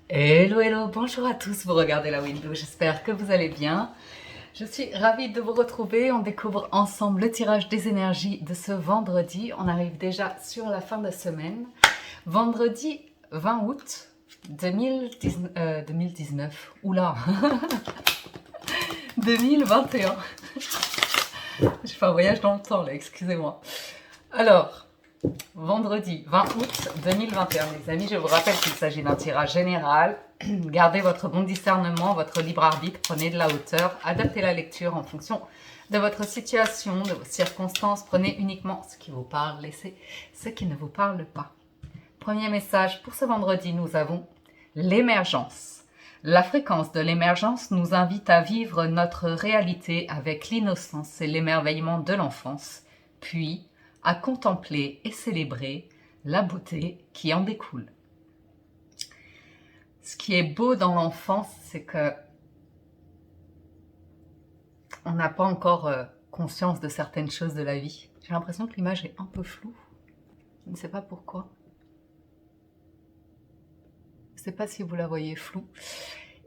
Hello, hello, bonjour à tous, vous regardez la window, j'espère que vous allez bien. Je suis ravie de vous retrouver, on découvre ensemble le tirage des énergies de ce vendredi. On arrive déjà sur la fin de semaine. Vendredi 20 août 2019, oula, 2021. Je fais un voyage dans le temps là, excusez-moi. Alors, vendredi 20 août 2021, les amis, je vous rappelle qu'il s'agit d'un tirage général. Gardez votre bon discernement, votre libre arbitre, prenez de la hauteur, adaptez la lecture en fonction de votre situation, de vos circonstances. Prenez uniquement ce qui vous parle, laissez ce qui ne vous parle pas. Premier message pour ce vendredi, nous avons l'émergence. La fréquence de l'émergence nous invite à vivre notre réalité avec l'innocence et l'émerveillement de l'enfance, puis à contempler et célébrer la beauté qui en découle. Ce qui est beau dans l'enfance, c'est que on n'a pas encore conscience de certaines choses de la vie. J'ai l'impression que l'image est un peu floue. Je ne sais pas pourquoi. Je ne sais pas si vous la voyez floue.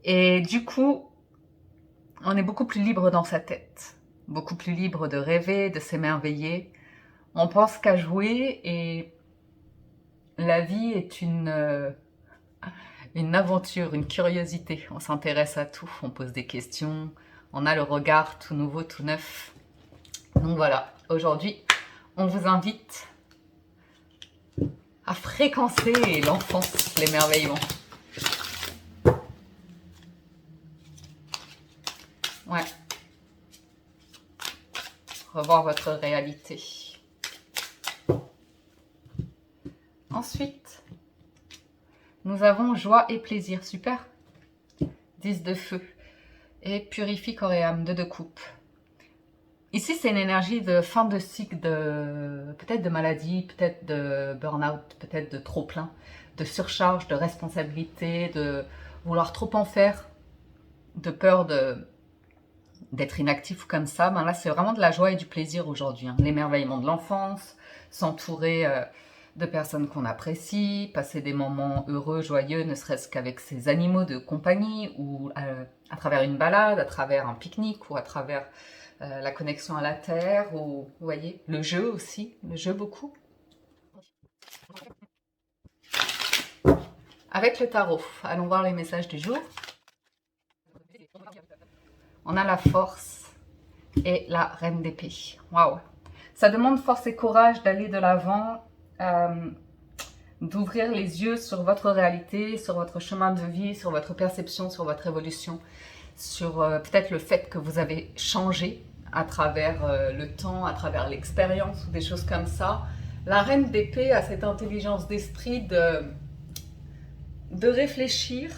Et du coup, on est beaucoup plus libre dans sa tête. Beaucoup plus libre de rêver, de s'émerveiller. On pense qu'à jouer et la vie est une aventure, une curiosité. On s'intéresse à tout, on pose des questions, on a le regard tout nouveau, tout neuf. Donc voilà, aujourd'hui, on vous invite à fréquencer l'enfance, l'émerveillement. Ouais. Revoir votre réalité. Ensuite, nous avons joie et plaisir. Super. 10 de feu. Et purifie corps et âme, 2 de coupe. Ici, c'est une énergie de fin de cycle, peut-être de maladie, peut-être de burn-out, peut-être de trop-plein, de surcharge, de responsabilité, de vouloir trop en faire, de peur d'être inactif comme ça. Ben là, c'est vraiment de la joie et du plaisir aujourd'hui. Hein. L'émerveillement de l'enfance, s'entourer de personnes qu'on apprécie, passer des moments heureux, joyeux, ne serait-ce qu'avec ses animaux de compagnie, ou à travers une balade, à travers un pique-nique, ou à travers la connexion à la terre, ou vous voyez, le jeu aussi, le jeu beaucoup. Avec le tarot, allons voir les messages du jour. On a la force et la reine d'épée. Waouh! Ça demande force et courage d'aller de l'avant, d'ouvrir les yeux sur votre réalité, sur votre chemin de vie, sur votre perception, sur votre évolution, sur peut-être le fait que vous avez changé à travers le temps, à travers l'expérience ou des choses comme ça. La reine d'épée a cette intelligence d'esprit de réfléchir,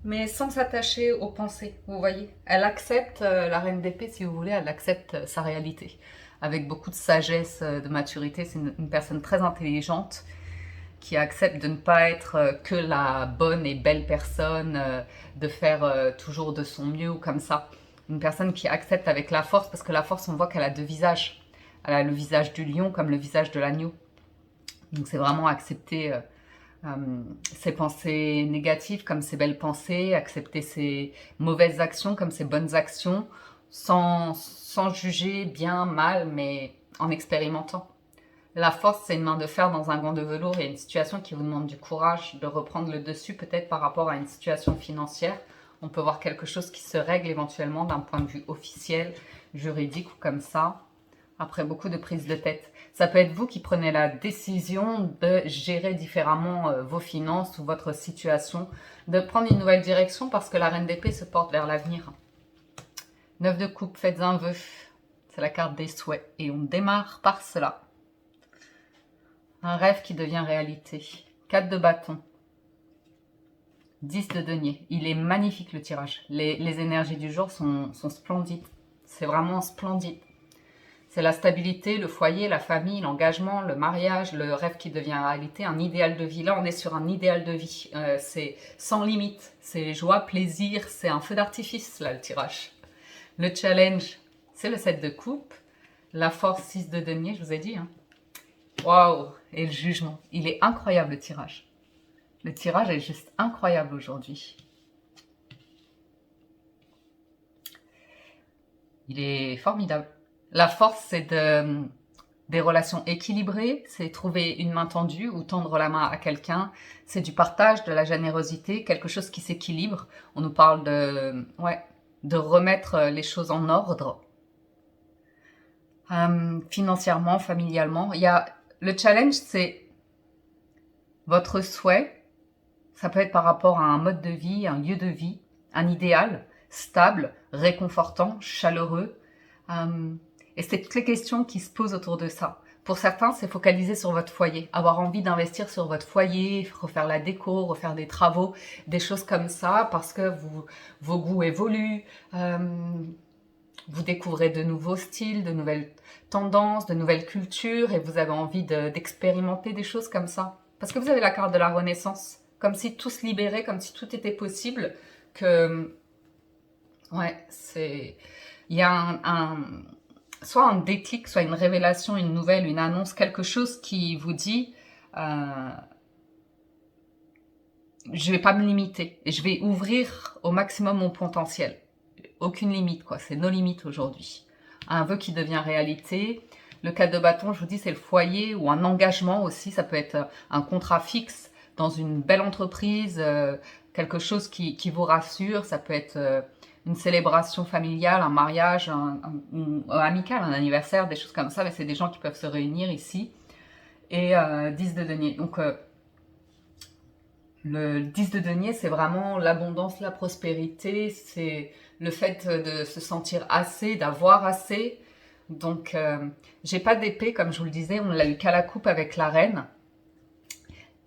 mais sans s'attacher aux pensées, vous voyez. Elle accepte, la reine d'épée, si vous voulez, elle accepte sa réalité. Avec beaucoup de sagesse, de maturité, c'est une personne très intelligente qui accepte de ne pas être que la bonne et belle personne, de faire toujours de son mieux ou comme ça. Une personne qui accepte avec la force, parce que la force, on voit qu'elle a 2 visages. Elle a le visage du lion comme le visage de l'agneau. Donc c'est vraiment accepter ses pensées négatives comme ses belles pensées, accepter ses mauvaises actions comme ses bonnes actions, sans juger bien, mal, mais en expérimentant. La force, c'est une main de fer dans un gant de velours et une situation qui vous demande du courage de reprendre le dessus, peut-être par rapport à une situation financière. On peut voir quelque chose qui se règle éventuellement d'un point de vue officiel, juridique ou comme ça, après beaucoup de prises de tête. Ça peut être vous qui prenez la décision de gérer différemment vos finances ou votre situation, de prendre une nouvelle direction parce que la reine d'épée se porte vers l'avenir. 9 de coupe, faites un vœu. C'est la carte des souhaits et on démarre par cela. Un rêve qui devient réalité. 4 de bâton. 10 de denier. Il est magnifique le tirage. Les énergies du jour sont splendides. C'est vraiment splendide. C'est la stabilité, le foyer, la famille, l'engagement, le mariage, le rêve qui devient réalité, un idéal de vie. Là, on est sur un idéal de vie. C'est sans limite. C'est joie, plaisir. C'est un feu d'artifice, là, le tirage. Le challenge, c'est le 7 de coupe. La force, 6 de denier, je vous ai dit. Hein. Waouh! Et le jugement. Il est incroyable, le tirage. Le tirage est juste incroyable aujourd'hui. Il est formidable. La force, c'est des relations équilibrées, c'est trouver une main tendue ou tendre la main à quelqu'un. C'est du partage, de la générosité, quelque chose qui s'équilibre. On nous parle de remettre les choses en ordre. Financièrement, familialement. Le challenge, c'est votre souhait. Ça peut être par rapport à un mode de vie, un lieu de vie, un idéal stable, réconfortant, chaleureux. Et c'est toutes les questions qui se posent autour de ça. Pour certains, c'est focaliser sur votre foyer, avoir envie d'investir sur votre foyer, refaire la déco, refaire des travaux, des choses comme ça, parce que vos goûts évoluent, vous découvrez de nouveaux styles, de nouvelles tendances, de nouvelles cultures, et vous avez envie d'expérimenter des choses comme ça. Parce que vous avez la carte de la Renaissance, comme si tout se libérait, comme si tout était possible, que... Ouais, c'est... Il y a soit un déclic, soit une révélation, une nouvelle, une annonce, quelque chose qui vous dit je vais pas me limiter et je vais ouvrir au maximum mon potentiel. Aucune limite, quoi. C'est nos limites aujourd'hui. Un vœu qui devient réalité. Le 4 de bâton, je vous dis, c'est le foyer ou un engagement aussi. Ça peut être un contrat fixe dans une belle entreprise, quelque chose qui vous rassure. Ça peut être une célébration familiale, un mariage, un amical, un anniversaire, des choses comme ça. Mais c'est des gens qui peuvent se réunir ici. Et 10 de denier. Donc, le 10 de denier, c'est vraiment l'abondance, la prospérité, c'est le fait de se sentir assez, d'avoir assez. Donc, j'ai pas d'épée, comme je vous le disais, on l'a eu qu'à la coupe avec la reine.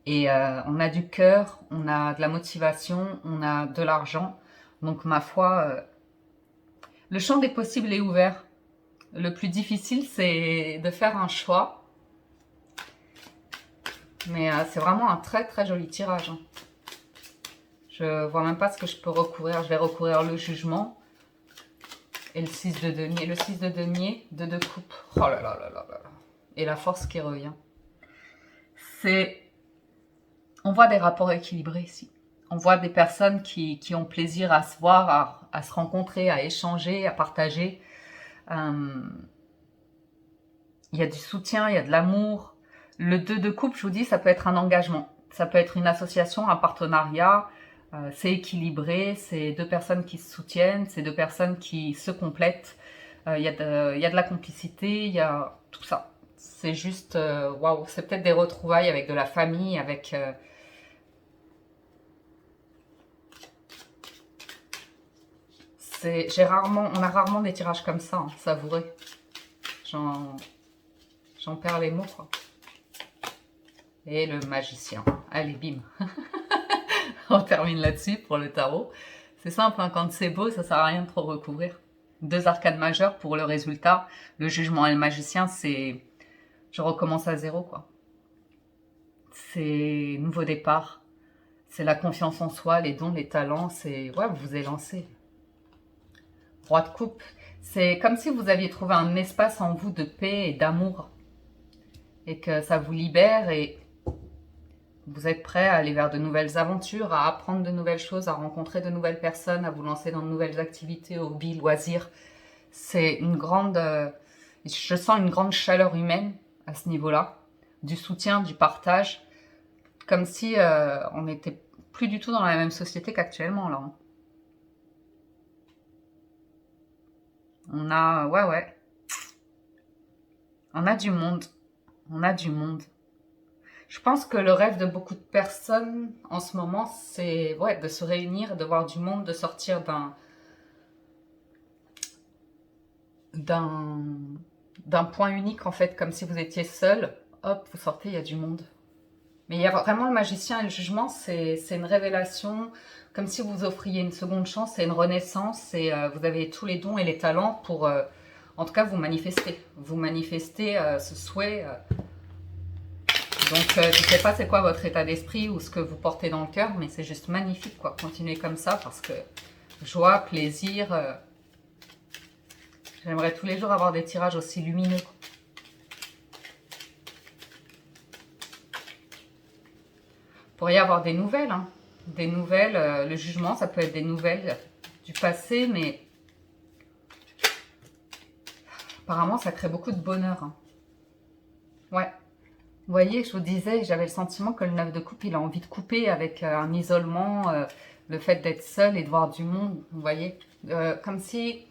Et on a du cœur, on a de la motivation, on a de l'argent. Donc, ma foi, le champ des possibles est ouvert. Le plus difficile, c'est de faire un choix. Mais c'est vraiment un très très joli tirage. Hein. Je vois même pas ce que je peux recourir. Je vais recourir le jugement. Et le 6 de denier. Le 6 de denier, de 2 coupes. Oh là là là là là. Et la force qui revient. On voit des rapports équilibrés ici. On voit des personnes qui ont plaisir à se voir, à se rencontrer, à échanger, à partager. Il y a du soutien, il y a de l'amour. Le 2 de coupe, je vous dis, ça peut être un engagement. Ça peut être une association, un partenariat. C'est équilibré, c'est deux personnes qui se soutiennent, c'est deux personnes qui se complètent. Il y a de la complicité, il y a tout ça. C'est juste, waouh, c'est peut-être des retrouvailles avec de la famille, avec... on a rarement des tirages comme ça, hein, savoureux. J'en perds les mots, quoi. Et le magicien. Allez, bim. On termine là-dessus pour le tarot. C'est simple, hein, quand c'est beau, ça sert à rien de trop recouvrir. 2 arcades majeures pour le résultat. Le jugement et le magicien, c'est... Je recommence à zéro, quoi. C'est nouveau départ. C'est la confiance en soi, les dons, les talents. C'est... Ouais, vous vous élancez. Roi de coupe. C'est comme si vous aviez trouvé un espace en vous de paix et d'amour. Et que ça vous libère et... Vous êtes prêt à aller vers de nouvelles aventures, à apprendre de nouvelles choses, à rencontrer de nouvelles personnes, à vous lancer dans de nouvelles activités, hobbies, loisirs. C'est une grande... je sens une grande chaleur humaine à ce niveau-là, du soutien, du partage, comme si on n'était plus du tout dans la même société qu'actuellement, là. On a... Ouais. On a du monde. On a du monde. Je pense que le rêve de beaucoup de personnes en ce moment, c'est de se réunir, de voir du monde, de sortir d'un point unique en fait, comme si vous étiez seul. Hop, vous sortez, il y a du monde. Mais il y a vraiment le magicien et le jugement, c'est une révélation, comme si vous offriez une seconde chance, c'est une renaissance et vous avez tous les dons et les talents pour, en tout cas, vous manifester. Vous manifester ce souhait. Donc, je ne sais pas c'est quoi votre état d'esprit ou ce que vous portez dans le cœur, mais c'est juste magnifique, quoi. Continuez comme ça parce que joie, plaisir. J'aimerais tous les jours avoir des tirages aussi lumineux. pourrait y avoir des nouvelles, hein. Des nouvelles, le jugement, ça peut être des nouvelles du passé, mais apparemment, ça crée beaucoup de bonheur, hein. Ouais. Vous voyez, je vous disais, j'avais le sentiment que le 9 de coupe, il a envie de couper avec un isolement, le fait d'être seul et de voir du monde, vous voyez. Comme si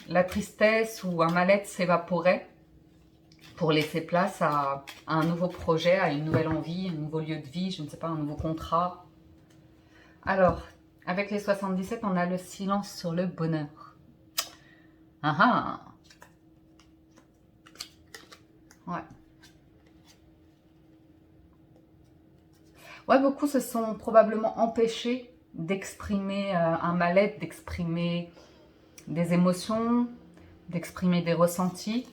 la tristesse ou un mal-être s'évaporait pour laisser place à un nouveau projet, à une nouvelle envie, un nouveau lieu de vie, je ne sais pas, un nouveau contrat. Alors, avec les 77, on a le silence sur le bonheur. Ah ah! Ouais. Ouais, beaucoup se sont probablement empêchés d'exprimer un mal-être, d'exprimer des émotions, d'exprimer des ressentis.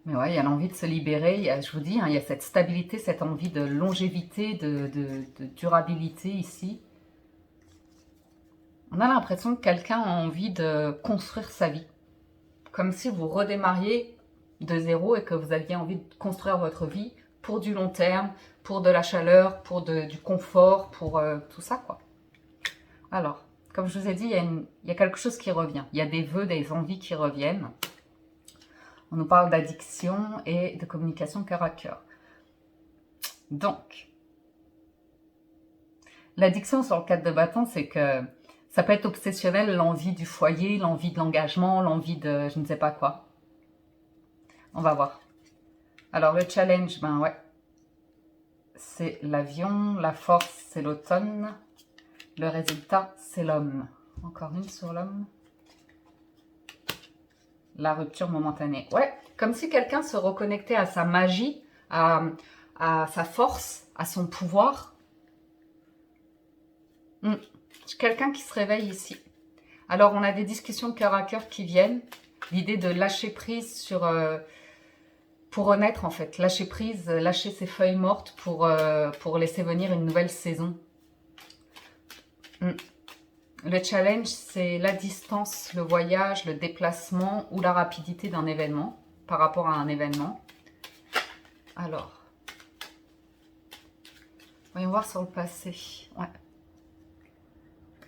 Mais ouais, il y a l'envie de se libérer, je vous dis, hein, il y a cette stabilité, cette envie de longévité, de durabilité ici. On a l'impression que quelqu'un a envie de construire sa vie. Comme si vous redémarriez de zéro et que vous aviez envie de construire votre vie pour du long terme, pour de la chaleur, pour du confort, pour tout ça, quoi. Alors, comme je vous ai dit, il y a quelque chose qui revient. Il y a des vœux, des envies qui reviennent. On nous parle d'addiction et de communication cœur à cœur. Donc, l'addiction sur le 4 de bâton, c'est que ça peut être obsessionnel, l'envie du foyer, l'envie de l'engagement, l'envie de je ne sais pas quoi. On va voir. Alors, le challenge, ben ouais, c'est l'avion, la force, c'est l'automne, le résultat, c'est l'homme. Encore une sur l'homme. La rupture momentanée. Ouais, comme si quelqu'un se reconnectait à sa magie, à sa force, à son pouvoir. Quelqu'un qui se réveille ici. Alors, on a des discussions cœur à cœur qui viennent. L'idée de lâcher prise sur... pour renaître, en fait. Lâcher prise, lâcher ses feuilles mortes pour laisser venir une nouvelle saison. Le challenge, c'est la distance, le voyage, le déplacement ou la rapidité d'un événement par rapport à un événement. Alors, voyons voir sur le passé. Ouais.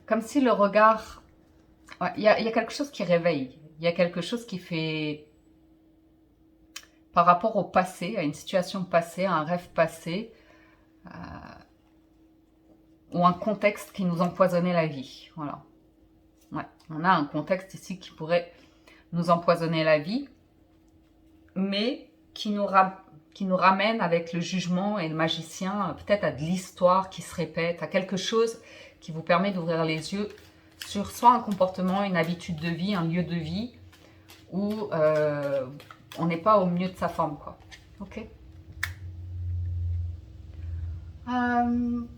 Comme si le regard... Ouais, il y a quelque chose qui réveille. Il y a quelque chose qui fait... Par rapport au passé, à une situation passée, à un rêve passé, ou un contexte qui nous empoisonnait la vie. Voilà. Ouais, on a un contexte ici qui pourrait nous empoisonner la vie, mais qui nous ramène avec le jugement et le magicien, peut-être à de l'histoire qui se répète, à quelque chose qui vous permet d'ouvrir les yeux sur soit un comportement, une habitude de vie, un lieu de vie, où on n'est pas au mieux de sa forme, quoi. Ok.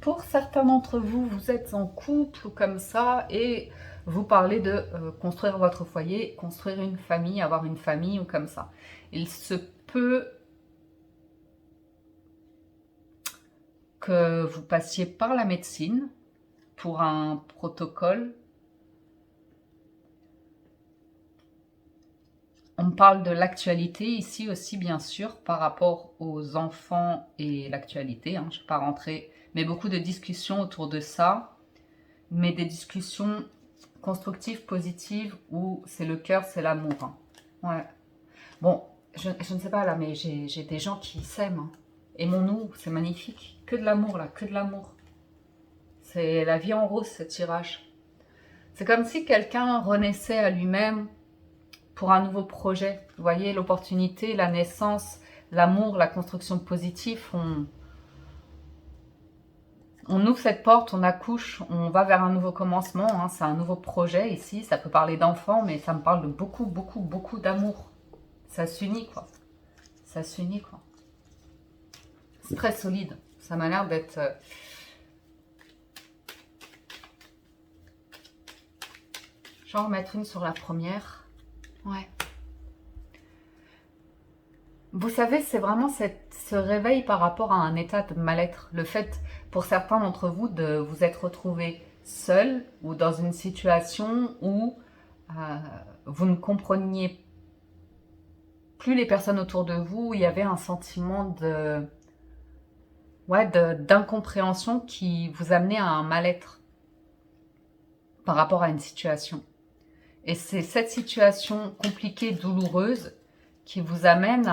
Pour certains d'entre vous, vous êtes en couple ou comme ça et vous parlez de construire votre foyer, construire une famille, avoir une famille ou comme ça. Il se peut que vous passiez par la médecine pour un protocole. On parle de l'actualité ici aussi, bien sûr, par rapport aux enfants et l'actualité. Hein, je ne vais pas rentrer, mais beaucoup de discussions autour de ça. Mais des discussions constructives, positives, où c'est le cœur, c'est l'amour. Hein. Ouais. Bon, je ne sais pas là, mais j'ai des gens qui s'aiment. Hein. Aimons-nous, c'est magnifique. Que de l'amour là, que de l'amour. C'est la vie en rose, ce tirage. C'est comme si quelqu'un renaissait à lui-même pour un nouveau projet. Vous voyez, l'opportunité, la naissance, l'amour, la construction positive, on ouvre cette porte, on accouche, on va vers un nouveau commencement, hein, c'est un nouveau projet ici, ça peut parler d'enfants, mais ça me parle de beaucoup, beaucoup, beaucoup d'amour. Ça s'unit, quoi. Ça s'unit, quoi. C'est très solide. Ça m'a l'air d'être... Je vais en remettre une sur la première. Ouais. Vous savez, c'est vraiment ce réveil par rapport à un état de mal-être. Le fait, pour certains d'entre vous, de vous être retrouvés seul ou dans une situation où vous ne compreniez plus les personnes autour de vous, où il y avait un sentiment ouais, d'incompréhension qui vous amenait à un mal-être par rapport à une situation. Et c'est cette situation compliquée, douloureuse, qui vous amène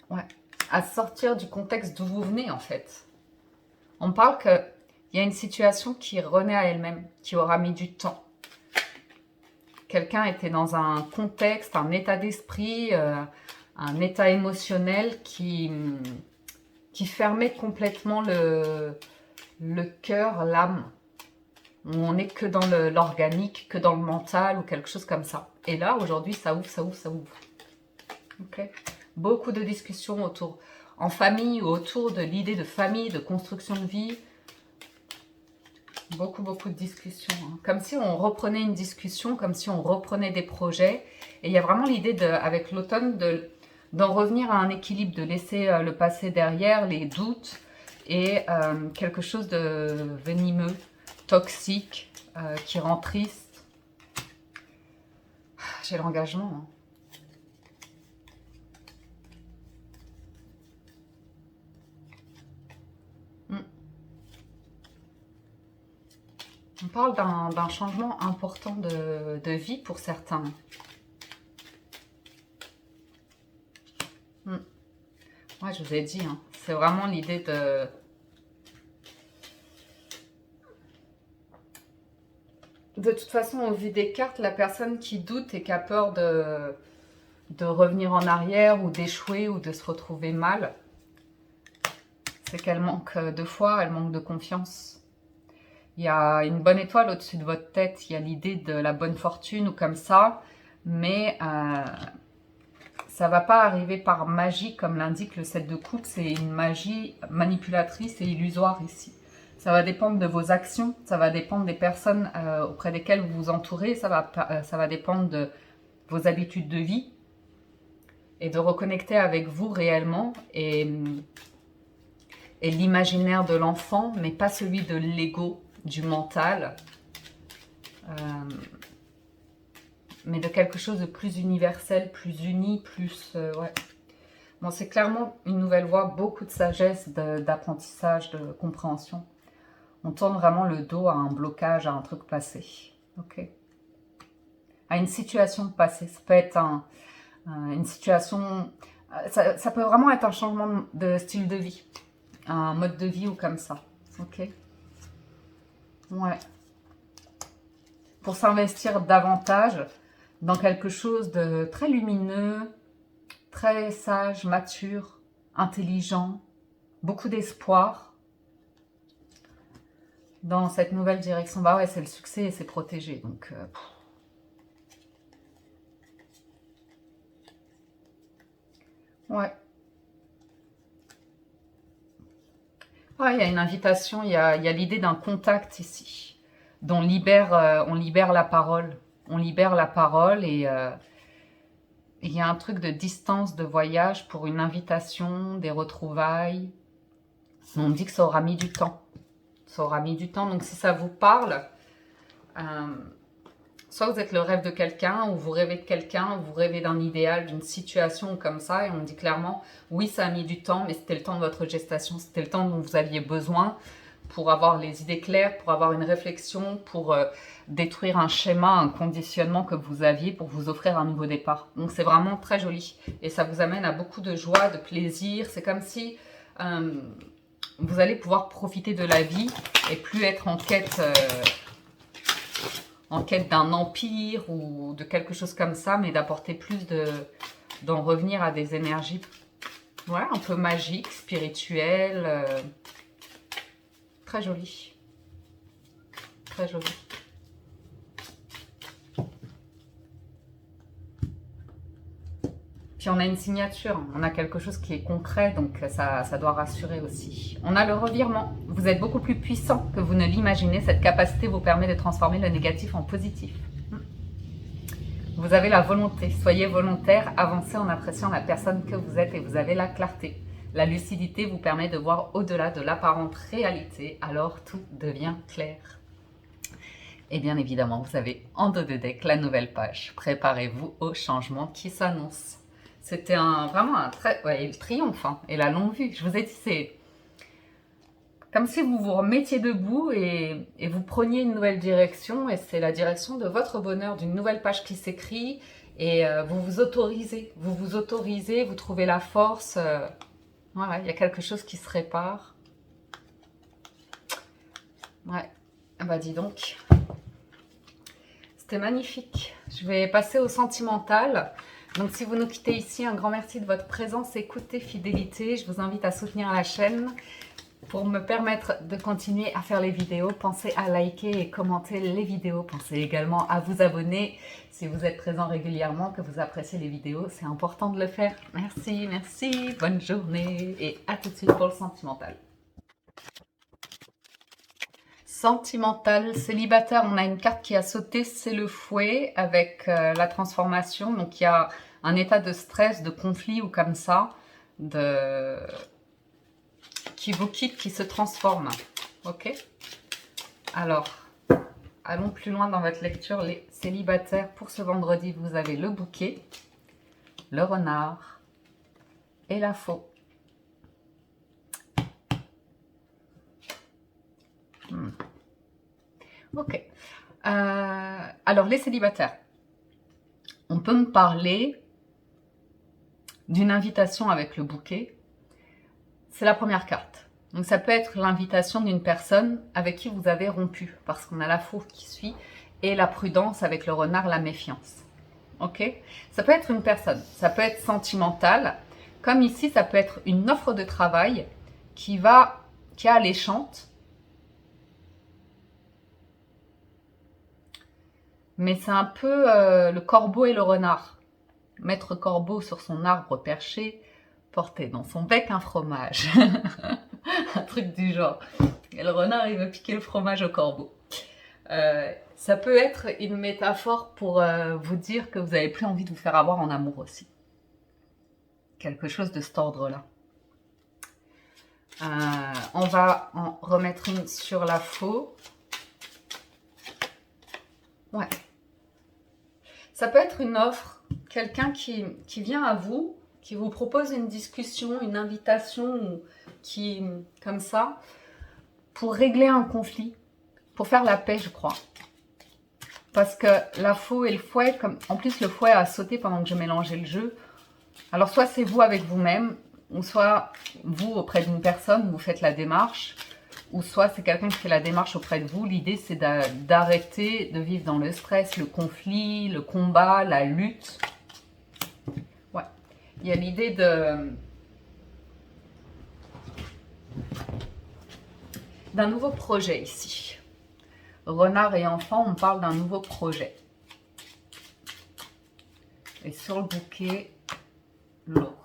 ouais, à sortir du contexte d'où vous venez, en fait. On parle qu'il y a une situation qui renaît à elle-même, qui aura mis du temps. Quelqu'un était dans un contexte, un état d'esprit, un état émotionnel qui fermait complètement le cœur, l'âme. On n'est que dans l'organique, que dans le mental ou quelque chose comme ça. Et là, aujourd'hui, ça ouvre, ça ouvre, ça ouvre. Okay. Beaucoup de discussions autour, en famille ou autour de l'idée de famille, de construction de vie. Beaucoup de discussions. Hein. Comme si on reprenait une discussion, comme si on reprenait des projets. Et il y a vraiment l'idée, avec l'automne, d'en revenir à un équilibre, de laisser le passé derrière, les doutes et quelque chose de venimeux, toxique, qui rend triste. J'ai l'engagement. Hein. On parle d'un changement important de vie pour certains. Ouais, je vous ai dit, hein, c'est vraiment l'idée de... De toute façon, au vu des cartes, la personne qui doute et qui a peur de revenir en arrière ou d'échouer ou de se retrouver mal, c'est qu'elle manque de foi, elle manque de confiance. Il y a une bonne étoile au-dessus de votre tête, il y a l'idée de la bonne fortune ou comme ça, mais ça ne va pas arriver par magie, comme l'indique le 7 de coupe, c'est une magie manipulatrice et illusoire ici. Ça va dépendre de vos actions, ça va dépendre des personnes auprès desquelles vous vous entourez, ça va dépendre de vos habitudes de vie et de reconnecter avec vous réellement et l'imaginaire de l'enfant, mais pas celui de l'ego, du mental, mais de quelque chose de plus universel, plus uni, plus... ouais. Bon, c'est clairement une nouvelle voie, beaucoup de sagesse, d'apprentissage, de compréhension. On tourne vraiment le dos à un blocage, à un truc passé. Ok. À une situation passée. Ça peut être une situation... Ça peut vraiment être un changement de style de vie. Un mode de vie ou comme ça. Ok. Ouais. Pour s'investir davantage dans quelque chose de très lumineux, très sage, mature, intelligent, beaucoup d'espoir dans cette nouvelle direction. Bah ouais, c'est le succès et c'est protégé. Donc, ouais. Ouais, il y a une invitation, il y a l'idée d'un contact ici, dont on libère la parole. On libère la parole et il y a un truc de distance, de voyage pour une invitation, des retrouvailles. On me dit que ça aura mis du temps. Ça aura mis du temps, donc si ça vous parle, soit vous êtes le rêve de quelqu'un, ou vous rêvez de quelqu'un, ou vous rêvez d'un idéal, d'une situation comme ça, et on me dit clairement, oui, ça a mis du temps, mais c'était le temps de votre gestation, c'était le temps dont vous aviez besoin pour avoir les idées claires, pour avoir une réflexion, pour détruire un schéma, un conditionnement que vous aviez pour vous offrir un nouveau départ. Donc c'est vraiment très joli, et ça vous amène à beaucoup de joie, de plaisir. C'est comme si vous allez pouvoir profiter de la vie et plus être en quête d'un empire ou de quelque chose comme ça, mais d'apporter plus d'en revenir à des énergies, ouais, un peu magiques, spirituelles, très jolies, très jolies. Puis on a une signature, on a quelque chose qui est concret, donc ça doit rassurer aussi. On a le revirement. Vous êtes beaucoup plus puissant que vous ne l'imaginez. Cette capacité vous permet de transformer le négatif en positif. Vous avez la volonté. Soyez volontaire, avancez en appréciant la personne que vous êtes et vous avez la clarté. La lucidité vous permet de voir au-delà de l'apparente réalité, alors tout devient clair. Et bien évidemment, vous avez en dos de deck la nouvelle page. Préparez-vous au changement qui s'annonce. C'était vraiment un très... Ouais, et le triomphe, hein, et la longue vue. Je vous ai dit, c'est comme si vous vous remettiez debout et vous preniez une nouvelle direction. Et c'est la direction de votre bonheur, d'une nouvelle page qui s'écrit. Et vous vous autorisez, vous trouvez la force. Voilà, il y a quelque chose qui se répare. Ouais, bah dis donc. C'était magnifique. Je vais passer au sentimental. Donc si vous nous quittez ici, un grand merci de votre présence, écoute et fidélité. Je vous invite à soutenir la chaîne pour me permettre de continuer à faire les vidéos. Pensez à liker et commenter les vidéos. Pensez également à vous abonner si vous êtes présent régulièrement, que vous appréciez les vidéos. C'est important de le faire. Merci, merci. Bonne journée et à tout de suite pour le sentimental. Sentimental, célibataire, on a une carte qui a sauté, c'est le fouet avec la transformation. Donc il y a un état de stress, de conflit ou comme ça, qui vous quitte, qui se transforme. Ok? Alors, allons plus loin dans votre lecture. Les célibataires, pour ce vendredi, vous avez le bouquet, le renard et la faux. Ok. Alors, les célibataires, on peut me parler d'une invitation avec le bouquet. C'est la première carte. Donc, ça peut être l'invitation d'une personne avec qui vous avez rompu, parce qu'on a la fauve qui suit, et la prudence avec le renard, la méfiance. Ok? Ça peut être une personne, ça peut être sentimental, comme ici, ça peut être une offre de travail qui est alléchante, mais c'est un peu le corbeau et le renard. Maître corbeau sur son arbre perché, portait dans son bec un fromage. Un truc du genre. Et le renard, il veut piquer le fromage au corbeau. Ça peut être une métaphore pour vous dire que vous n'avez plus envie de vous faire avoir en amour aussi. Quelque chose de cet ordre-là. On va en remettre une sur la faux. Ouais. Ça peut être une offre, quelqu'un qui vient à vous, qui vous propose une discussion, une invitation, comme ça, pour régler un conflit, pour faire la paix, je crois. Parce que la faux et le fouet, en plus le fouet a sauté pendant que je mélangeais le jeu. Alors soit c'est vous avec vous-même, ou soit vous auprès d'une personne, vous faites la démarche, ou soit c'est quelqu'un qui fait la démarche auprès de vous. L'idée, c'est d'arrêter de vivre dans le stress, le conflit, le combat, la lutte. Ouais. Il y a l'idée d'un nouveau projet ici. Renard et enfant, on parle d'un nouveau projet. Et sur le bouquet, l'ours.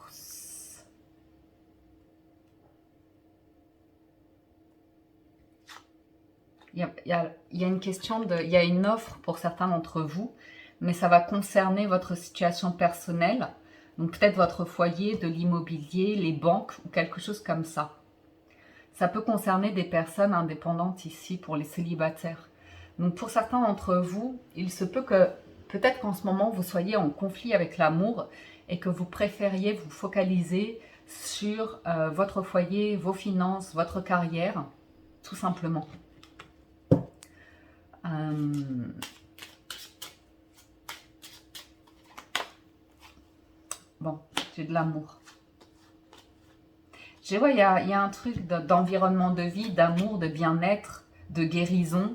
Il y a une question il y a une offre pour certains d'entre vous, mais ça va concerner votre situation personnelle, donc peut-être votre foyer, de l'immobilier, les banques ou quelque chose comme ça. Ça peut concerner des personnes indépendantes ici pour les célibataires. Donc pour certains d'entre vous, il se peut que peut-être qu'en ce moment vous soyez en conflit avec l'amour et que vous préfériez vous focaliser sur votre foyer, vos finances, votre carrière, tout simplement. Bon, j'ai de l'amour. Il y a un truc d'environnement de vie, d'amour, de bien-être, de guérison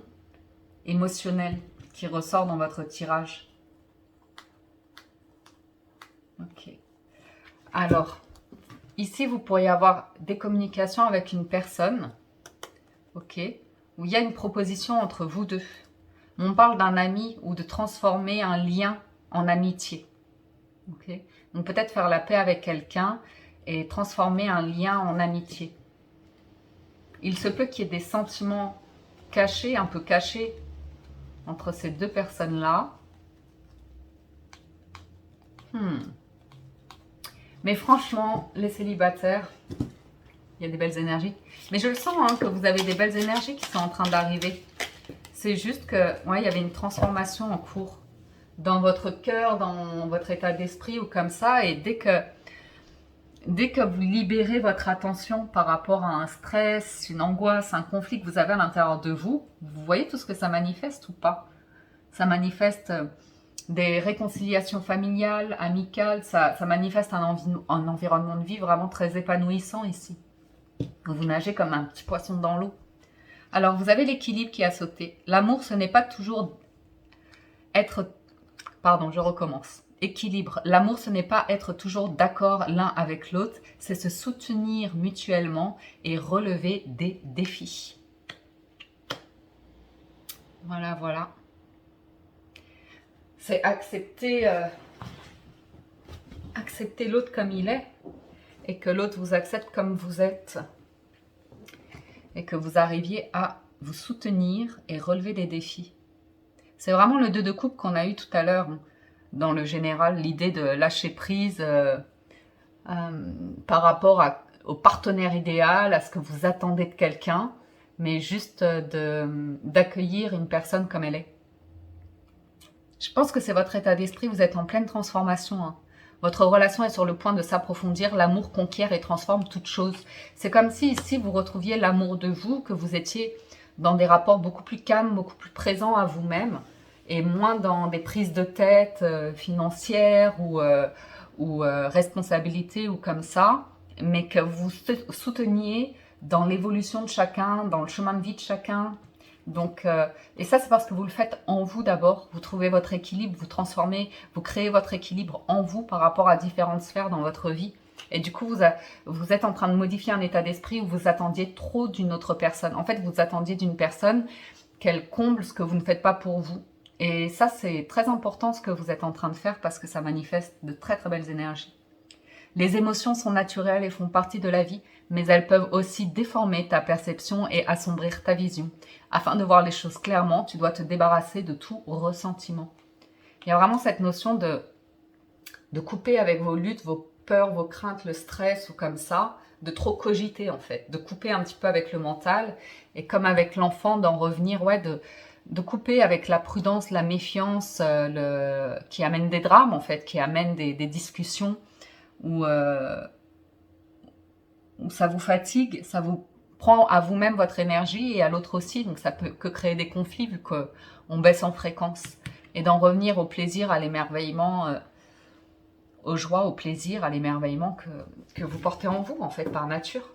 émotionnelle qui ressort dans votre tirage. Ok. Alors, ici, vous pourriez avoir des communications avec une personne, ok, où il y a une proposition entre vous deux. On parle d'un ami ou de transformer un lien en amitié. Okay. Donc peut-être faire la paix avec quelqu'un et transformer un lien en amitié. Il se peut qu'il y ait des sentiments cachés, un peu cachés, entre ces deux personnes-là. Mais franchement, les célibataires, il y a des belles énergies. Mais je le sens hein, que vous avez des belles énergies qui sont en train d'arriver. C'est juste que, ouais, il y avait une transformation en cours. dans votre cœur, dans votre état d'esprit ou comme ça. Et dès que vous libérez votre attention par rapport à un stress, une angoisse, un conflit que vous avez à l'intérieur de vous, vous voyez tout ce que ça manifeste ou pas? Ça manifeste des réconciliations familiales, amicales, ça manifeste un environnement de vie vraiment très épanouissant ici. Vous nagez comme un petit poisson dans l'eau. Alors vous avez l'équilibre qui a sauté. L'amour, ce n'est pas toujours être... Pardon, je recommence. Équilibre. L'amour, ce n'est pas être toujours d'accord l'un avec l'autre, c'est se soutenir mutuellement et relever des défis. Voilà, voilà. C'est accepter l'autre comme il est et que l'autre vous accepte comme vous êtes et que vous arriviez à vous soutenir et relever des défis. C'est vraiment le 2 de coupe qu'on a eu tout à l'heure dans le général, l'idée de lâcher prise par rapport au partenaire idéal, à ce que vous attendez de quelqu'un, mais juste d'accueillir une personne comme elle est. Je pense que c'est votre état d'esprit, vous êtes en pleine transformation. Hein. Votre relation est sur le point de s'approfondir, l'amour conquiert et transforme toute chose. C'est comme si ici vous retrouviez l'amour de vous, que vous étiez dans des rapports beaucoup plus calmes, beaucoup plus présents à vous-même, et moins dans des prises de tête financières ou responsabilités ou comme ça, mais que vous souteniez dans l'évolution de chacun, dans le chemin de vie de chacun. Donc, et ça, c'est parce que vous le faites en vous d'abord. Vous trouvez votre équilibre, vous transformez, vous créez votre équilibre en vous par rapport à différentes sphères dans votre vie. Et du coup, vous êtes en train de modifier un état d'esprit où vous attendiez trop d'une autre personne. En fait, vous attendiez d'une personne qu'elle comble ce que vous ne faites pas pour vous. Et ça, c'est très important ce que vous êtes en train de faire parce que ça manifeste de très très belles énergies. Les émotions sont naturelles et font partie de la vie, mais elles peuvent aussi déformer ta perception et assombrir ta vision. Afin de voir les choses clairement, tu dois te débarrasser de tout ressentiment. Il y a vraiment cette notion de couper avec vos luttes, vos peurs, vos craintes, le stress ou comme ça, de trop cogiter en fait, de couper un petit peu avec le mental et comme avec l'enfant d'en revenir, de couper avec la prudence, la méfiance qui amène des drames en fait, qui amène des discussions où ça vous fatigue, ça vous prend à vous-même votre énergie et à l'autre aussi, donc ça peut que créer des conflits vu qu'on baisse en fréquence. Et d'en revenir au plaisir, à l'émerveillement, aux joies, au plaisir, à l'émerveillement que vous portez en vous en fait par nature.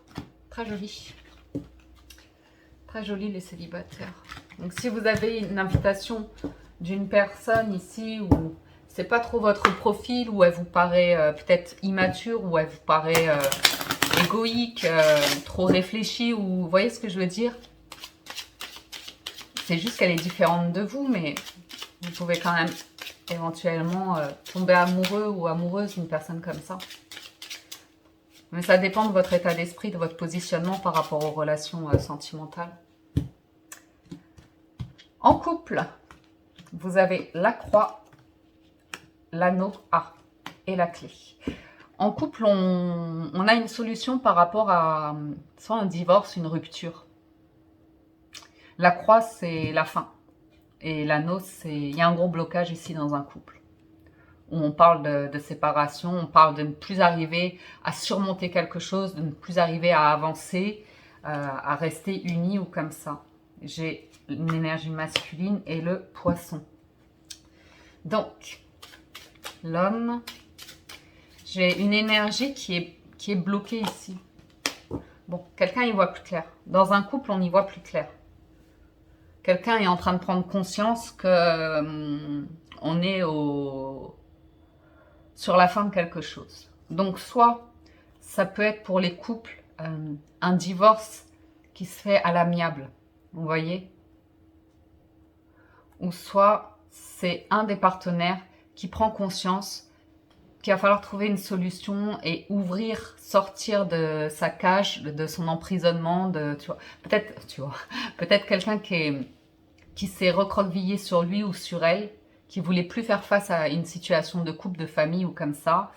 Très joli. Très joli les célibataires. Donc si vous avez une invitation d'une personne ici où c'est pas trop votre profil, où elle vous paraît peut-être immature, où elle vous paraît égoïque, trop réfléchie, ou vous voyez ce que je veux dire? C'est juste qu'elle est différente de vous, mais vous pouvez quand même éventuellement tomber amoureux ou amoureuse d'une personne comme ça. Mais ça dépend de votre état d'esprit, de votre positionnement par rapport aux relations sentimentales. En couple, vous avez la croix, l'anneau A et la clé. En couple, on a une solution par rapport à soit un divorce, une rupture. La croix, c'est la fin. Et l'anneau, il y a un gros blocage ici dans un couple. Où on parle de séparation, on parle de ne plus arriver à surmonter quelque chose, de ne plus arriver à avancer, à rester unis ou comme ça. J'ai une énergie masculine et le poisson. Donc, l'homme, j'ai une énergie qui est bloquée ici. Bon, quelqu'un y voit plus clair. Dans un couple, on y voit plus clair. Quelqu'un est en train de prendre conscience que on est sur la fin de quelque chose. Donc, soit ça peut être pour les couples un divorce qui se fait à l'amiable, vous voyez? Ou soit c'est un des partenaires qui prend conscience qu'il va falloir trouver une solution et ouvrir, sortir de sa cage, de son emprisonnement, peut-être quelqu'un qui s'est recroquevillé sur lui ou sur elle, qui voulait plus faire face à une situation de couple, de famille ou comme ça.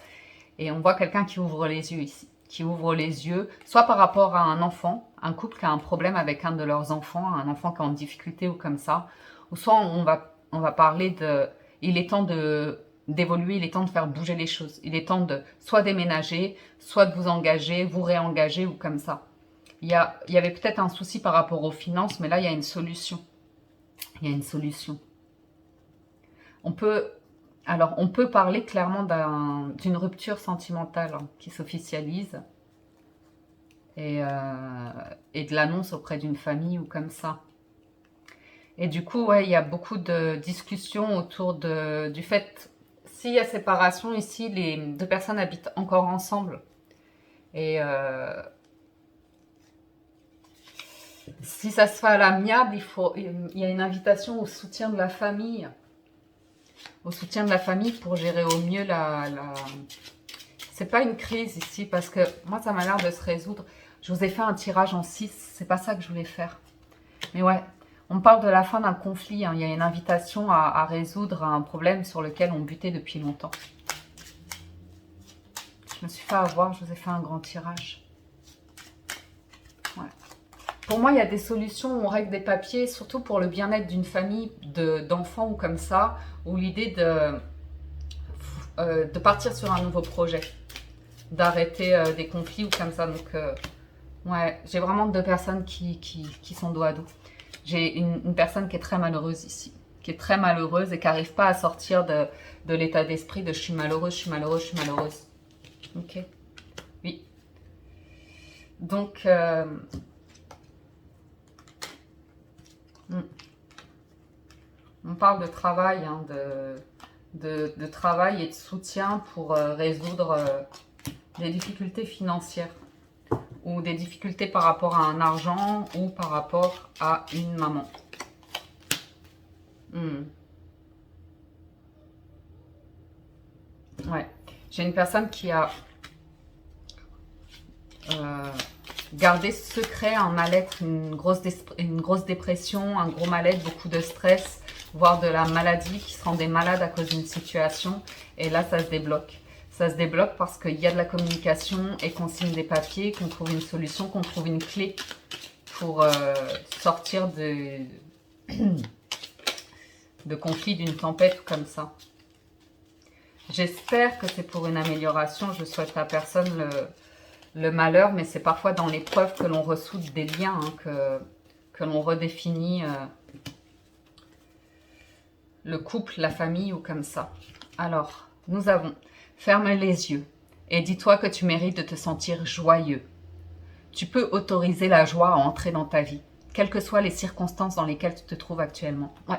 Et on voit quelqu'un qui ouvre les yeux ici, qui ouvre les yeux, soit par rapport à un enfant, un couple qui a un problème avec un de leurs enfants, un enfant qui est en difficulté ou comme ça, ou soit on va parler Il est temps d'évoluer, il est temps de faire bouger les choses. Il est temps de soit déménager, soit de vous engager, vous réengager ou comme ça. Il y avait peut-être un souci par rapport aux finances, mais là, il y a une solution. Il y a une solution. On peut parler clairement d'une rupture sentimentale qui s'officialise et de l'annonce auprès d'une famille ou comme ça. Et du coup, ouais, il y a beaucoup de discussions autour du fait, s'il y a séparation ici, les deux personnes habitent encore ensemble. Et si ça se fait à l'amiable, il y a une invitation au soutien de la famille. Au soutien de la famille pour gérer au mieux C'est pas une crise ici, parce que moi, ça m'a l'air de se résoudre. Je vous ai fait un tirage en 6, c'est pas ça que je voulais faire. Mais ouais, on parle de la fin d'un conflit, hein. Il y a une invitation à résoudre un problème sur lequel on butait depuis longtemps. Je me suis fait avoir, je vous ai fait un grand tirage. Ouais. Pour moi, il y a des solutions où on règle des papiers, surtout pour le bien-être d'une famille d'enfants ou comme ça, ou l'idée de partir sur un nouveau projet, d'arrêter des conflits ou comme ça. Donc, ouais, j'ai vraiment deux personnes qui sont dos à dos. J'ai une personne qui est très malheureuse ici, qui est très malheureuse et qui n'arrive pas à sortir de l'état d'esprit de je suis malheureuse, je suis malheureuse, je suis malheureuse. Ok. Oui. Donc, on parle de travail, hein, de travail et de soutien pour résoudre des difficultés financières ou des difficultés par rapport à un argent ou par rapport à une maman. Ouais. J'ai une personne qui a gardé secret un mal-être, une grosse dépression, un gros mal-être, beaucoup de stress, voire de la maladie, qui se rendait malade à cause d'une situation. Et là, ça se débloque. Ça se débloque parce qu'il y a de la communication et qu'on signe des papiers, qu'on trouve une solution, qu'on trouve une clé pour sortir de conflits, d'une tempête comme ça. J'espère que c'est pour une amélioration. Je souhaite à personne le malheur, mais c'est parfois dans l'épreuve que l'on ressoude des liens, hein, que l'on redéfinit le couple, la famille ou comme ça. Alors, nous avons ferme les yeux et dis-toi que tu mérites de te sentir joyeux. Tu peux autoriser la joie à entrer dans ta vie, quelles que soient les circonstances dans lesquelles tu te trouves actuellement. Ouais.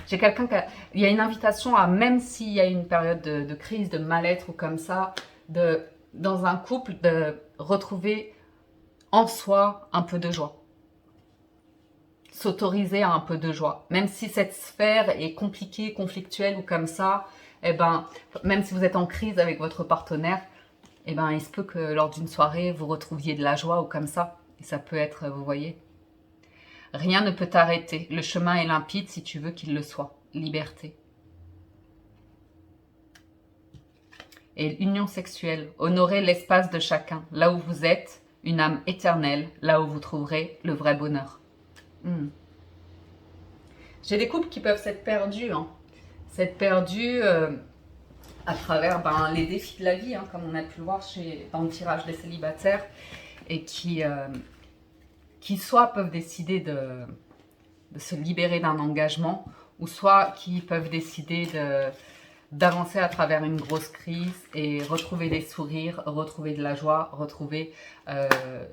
J'ai quelqu'un il y a une invitation à, même s'il y a une période de crise, de mal-être ou comme ça, dans un couple, de retrouver en soi un peu de joie. S'autoriser à un peu de joie. Même si cette sphère est compliquée, conflictuelle ou comme ça, eh ben, même si vous êtes en crise avec votre partenaire, eh ben, il se peut que lors d'une soirée, vous retrouviez de la joie ou comme ça. Et ça peut être, vous voyez. Rien ne peut t'arrêter. Le chemin est limpide si tu veux qu'il le soit. Liberté. Et union sexuelle. Honorer l'espace de chacun. Là où vous êtes, une âme éternelle. Là où vous trouverez le vrai bonheur. J'ai des couples qui peuvent s'être perdus. Hein. S'être perdus à travers les défis de la vie, hein, comme on a pu le voir dans le tirage des célibataires. Et qui soit peuvent décider de se libérer d'un engagement, ou soit qui peuvent décider d'avancer à travers une grosse crise et retrouver des sourires, retrouver de la joie, retrouver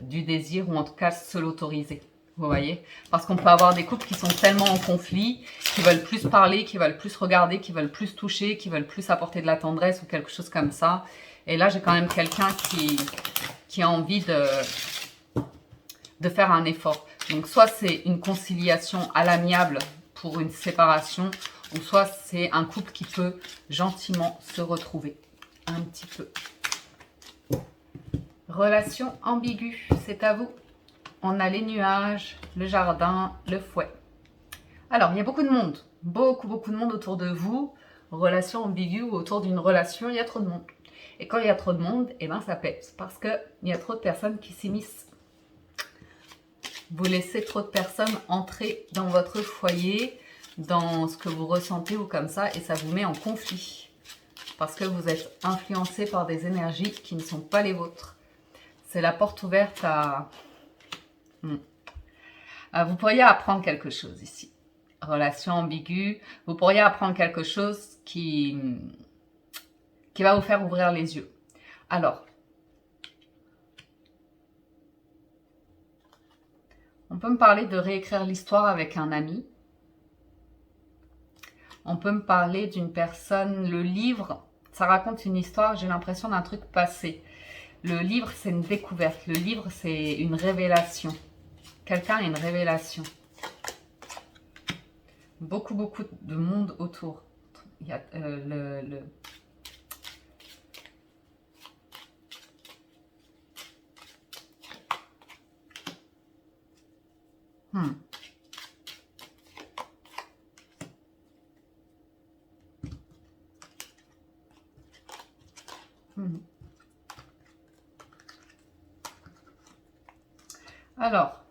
du désir, ou en tout cas se l'autoriser. Vous voyez? Parce qu'on peut avoir des couples qui sont tellement en conflit, qui veulent plus parler, qui veulent plus regarder, qui veulent plus toucher, qui veulent plus apporter de la tendresse ou quelque chose comme ça. Et là, j'ai quand même quelqu'un qui a envie de faire un effort. Donc, soit c'est une conciliation à l'amiable pour une séparation, ou soit c'est un couple qui peut gentiment se retrouver un petit peu. Relation ambiguë, c'est à vous. On a les nuages, le jardin, le fouet. Alors, il y a beaucoup de monde, beaucoup de monde autour de vous. Relation ambiguë ou autour d'une relation, il y a trop de monde. Et quand il y a trop de monde, eh ben ça pète parce qu'il y a trop de personnes qui s'immiscent. Vous laissez trop de personnes entrer dans votre foyer. dans ce que vous ressentez ou comme ça, et ça vous met en conflit. Parce que vous êtes influencé par des énergies qui ne sont pas les vôtres. C'est la porte ouverte à... Vous pourriez apprendre quelque chose ici. Relation ambiguë. Vous pourriez apprendre quelque chose qui va vous faire ouvrir les yeux. Alors, on peut me parler de réécrire l'histoire avec un ami. On peut me parler d'une personne, le livre, ça raconte une histoire, j'ai l'impression d'un truc passé. Le livre, c'est une découverte. Le livre, c'est une révélation. Quelqu'un a une révélation. Beaucoup de monde autour. Il y a Alors,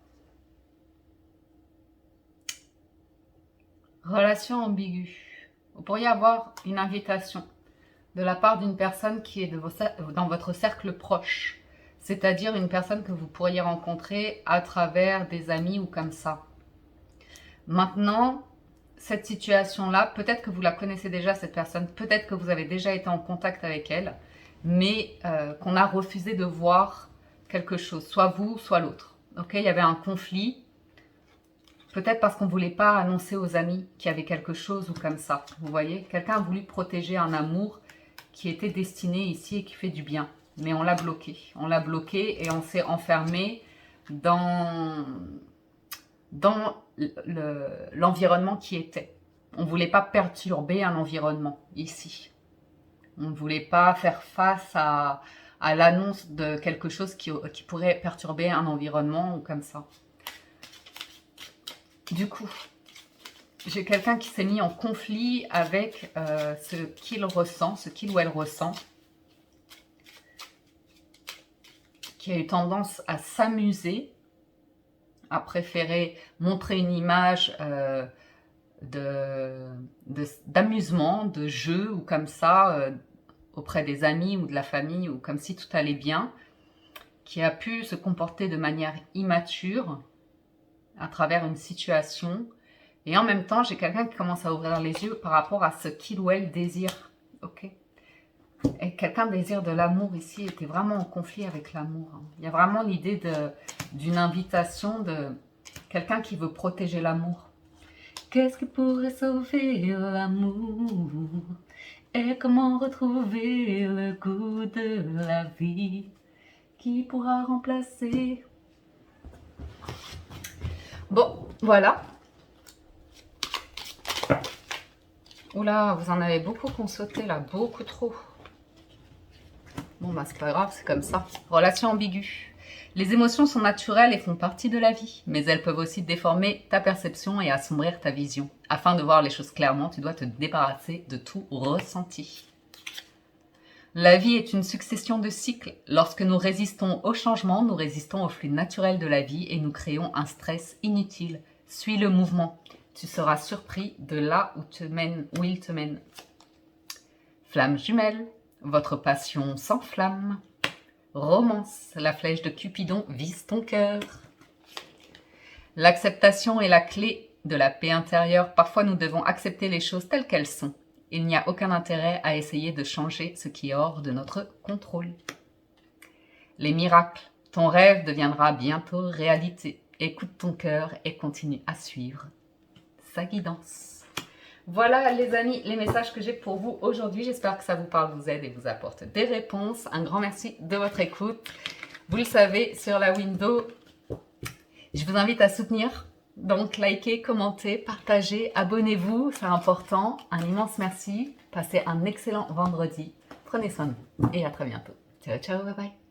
relation ambiguë. Vous pourriez avoir une invitation de la part d'une personne qui est dans votre cercle proche. C'est-à-dire une personne que vous pourriez rencontrer à travers des amis ou comme ça. Maintenant, cette situation-là, peut-être que vous la connaissez déjà, cette personne, peut-être que vous avez déjà été en contact avec elle, mais qu'on a refusé de voir quelque chose, soit vous, soit l'autre. Ok, il y avait un conflit, peut-être parce qu'on ne voulait pas annoncer aux amis qu'il y avait quelque chose ou comme ça. Vous voyez, quelqu'un a voulu protéger un amour qui était destiné ici et qui fait du bien. Mais on l'a bloqué. On l'a bloqué et on s'est enfermé dans l'environnement qui était. On ne voulait pas perturber un environnement ici. On ne voulait pas faire face à l'annonce de quelque chose qui pourrait perturber un environnement ou comme ça. Du coup, j'ai quelqu'un qui s'est mis en conflit avec ce qu'il ressent, ce qu'il ou elle ressent, qui a eu tendance à s'amuser, à préférer montrer une image d'amusement, de jeu ou comme ça, auprès des amis ou de la famille ou comme si tout allait bien, qui a pu se comporter de manière immature à travers une situation. Et en même temps, j'ai quelqu'un qui commence à ouvrir les yeux par rapport à ce qu'il ou elle désire. Ok. Et quelqu'un désire de l'amour ici, était vraiment en conflit avec l'amour. Il y a vraiment l'idée d'une invitation de quelqu'un qui veut protéger l'amour. Qu'est-ce qui pourrait sauver l'amour? Et comment retrouver le goût de la vie? Qui pourra remplacer? Bon, voilà. Oula, vous en avez beaucoup qu'on sauté là, beaucoup trop. Bon, bah c'est pas grave, c'est comme ça. Relation ambiguë. Les émotions sont naturelles et font partie de la vie, mais elles peuvent aussi déformer ta perception et assombrir ta vision. Afin de voir les choses clairement, tu dois te débarrasser de tout ressenti. La vie est une succession de cycles. Lorsque nous résistons au changement, nous résistons au flux naturel de la vie et nous créons un stress inutile. Suis le mouvement. Tu seras surpris de là où il te mène. Flamme jumelle, votre passion s'enflamme. Romance, la flèche de Cupidon vise ton cœur. L'acceptation est la clé de la paix intérieure. Parfois, nous devons accepter les choses telles qu'elles sont. Il n'y a aucun intérêt à essayer de changer ce qui est hors de notre contrôle. Les miracles, ton rêve deviendra bientôt réalité. Écoute ton cœur et continue à suivre sa guidance. Voilà les amis, les messages que j'ai pour vous aujourd'hui. J'espère que ça vous parle, vous aide et vous apporte des réponses. Un grand merci de votre écoute. Vous le savez, sur la window, je vous invite à soutenir. Donc, likez, commentez, partagez, abonnez-vous, c'est important. Un immense merci. Passez un excellent vendredi. Prenez soin de vous et à très bientôt. Ciao, ciao, bye bye.